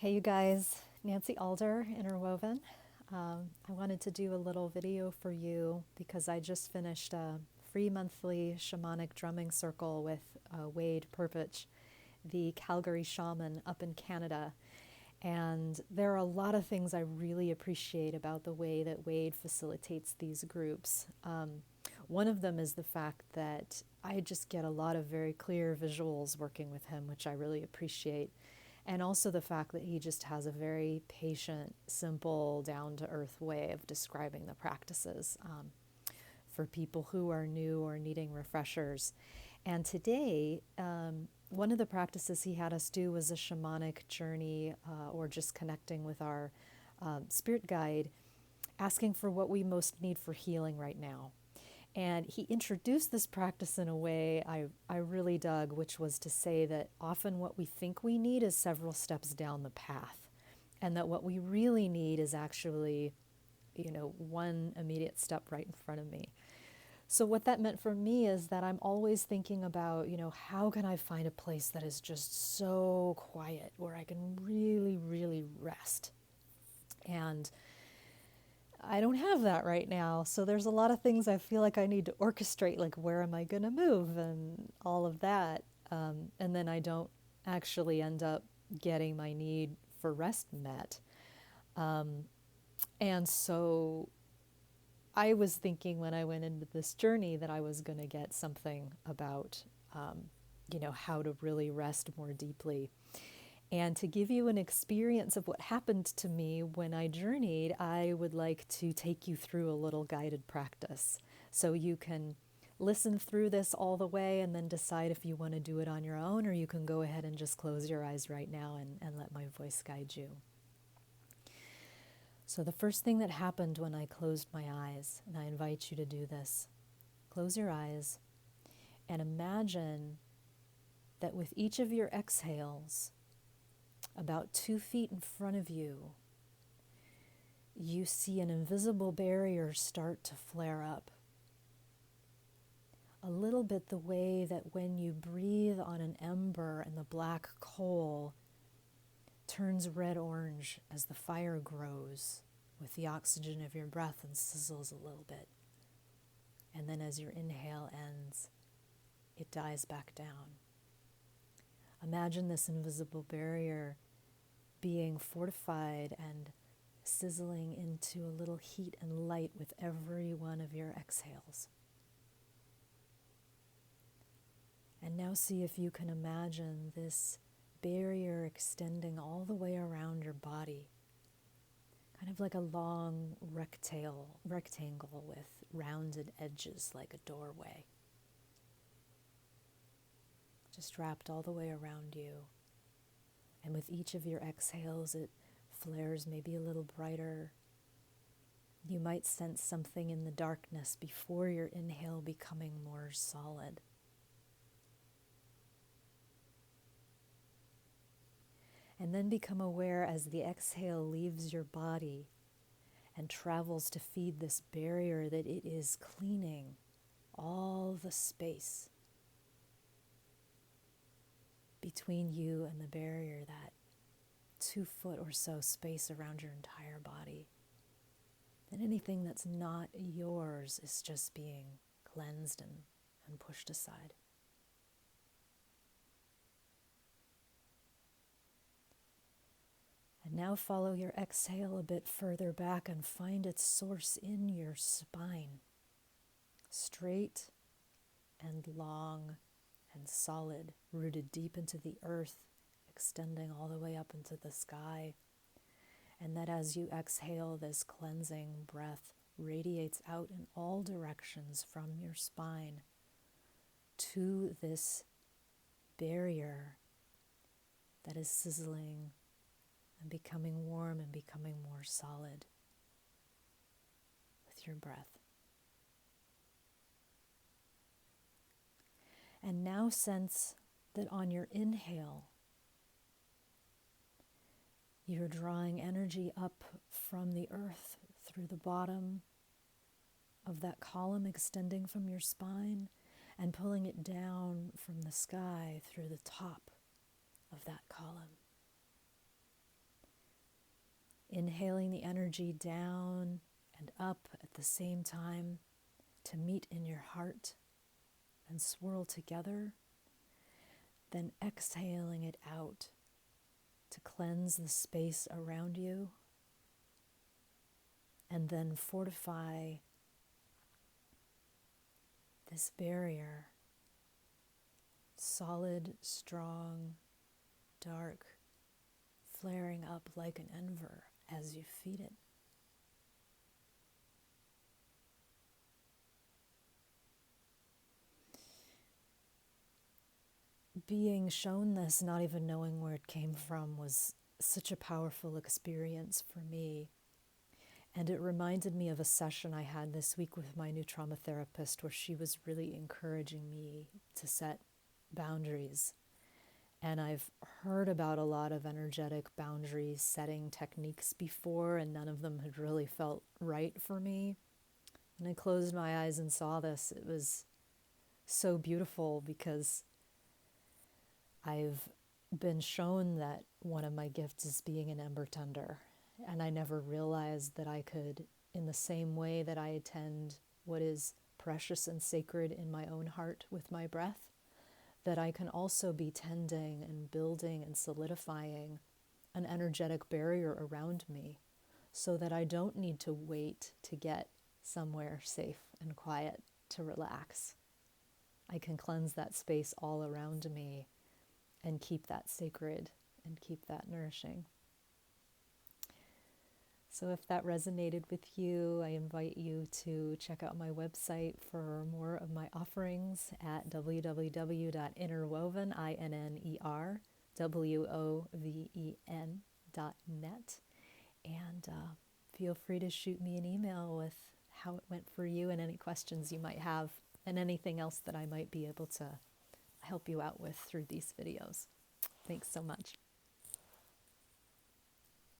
Hey you guys, Nancy Alder, Interwoven. I wanted to do a little video for you because I just finished a free monthly shamanic drumming circle with Wade Purpich, the Calgary shaman up in Canada. And there are a lot of things I really appreciate about the way that Wade facilitates these groups. One of them is the fact that I just get a lot of very clear visuals working with him, which I really appreciate. And also the fact that he just has a very patient, simple, down to earth way of describing the practices for people who are new or needing refreshers. And today, one of the practices he had us do was a shamanic journey or just connecting with our spirit guide, asking for what we most need for healing right now. And he introduced this practice in a way I really dug, which was to say that often what we think we need is several steps down the path, and that what we really need is actually, one immediate step right in front of me. So what that meant for me is that I'm always thinking about, how can I find a place that is just so quiet where I can really, really rest? And I don't have that right now. So there's a lot of things I feel like I need to orchestrate, like where am I going to move and all of that. And then I don't actually end up getting my need for rest met. And so I was thinking when I went into this journey that I was going to get something about, how to really rest more deeply. And to give you an experience of what happened to me when I journeyed, I would like to take you through a little guided practice. So you can listen through this all the way and then decide if you want to do it on your own, or you can go ahead and just close your eyes right now and let my voice guide you. So the first thing that happened when I closed my eyes, and I invite you to do this, close your eyes and imagine that with each of your exhales, about 2 feet in front of you, you see an invisible barrier start to flare up. A little bit the way that when you breathe on an ember and the black coal turns red-orange as the fire grows with the oxygen of your breath and sizzles a little bit. And then as your inhale ends, it dies back down. Imagine this invisible barrier being fortified and sizzling into a little heat and light with every one of your exhales. And now see if you can imagine this barrier extending all the way around your body, kind of like a long rectangle with rounded edges like a doorway, just wrapped all the way around you. And with each of your exhales, it flares maybe a little brighter. You might sense something in the darkness before your inhale becoming more solid. And then become aware as the exhale leaves your body and travels to feed this barrier that it is cleaning all the space between you and the barrier, that 2 foot or so space around your entire body. And anything that's not yours is just being cleansed and pushed aside. And now follow your exhale a bit further back and find its source in your spine. Straight and long and solid, rooted deep into the earth, extending all the way up into the sky. And that as you exhale, this cleansing breath radiates out in all directions from your spine to this barrier that is sizzling and becoming warm and becoming more solid with your breath. And now sense that on your inhale, you're drawing energy up from the earth through the bottom of that column extending from your spine and pulling it down from the sky through the top of that column. inhaling the energy down and up at the same time to meet in your heart and swirl together, then exhaling it out to cleanse the space around you, and then fortify this barrier, solid, strong, dark, flaring up like an ember as you feed it. Being shown this, not even knowing where it came from, was such a powerful experience for me. And it reminded me of a session I had this week with my new trauma therapist where she was really encouraging me to set boundaries. And I've heard about a lot of energetic boundary setting techniques before, and none of them had really felt right for me. And I closed my eyes and saw this. It was so beautiful because I've been shown that one of my gifts is being an ember tender. And I never realized that I could, in the same way that I attend what is precious and sacred in my own heart with my breath, that I can also be tending and building and solidifying an energetic barrier around me so that I don't need to wait to get somewhere safe and quiet to relax. I can cleanse that space all around me and keep that sacred and keep that nourishing. So if that resonated with you, I invite you to check out my website for more of my offerings at www.innerwoven.net. And feel free to shoot me an email with how it went for you and any questions you might have and anything else that I might be able to help you out with through these videos. Thanks so much.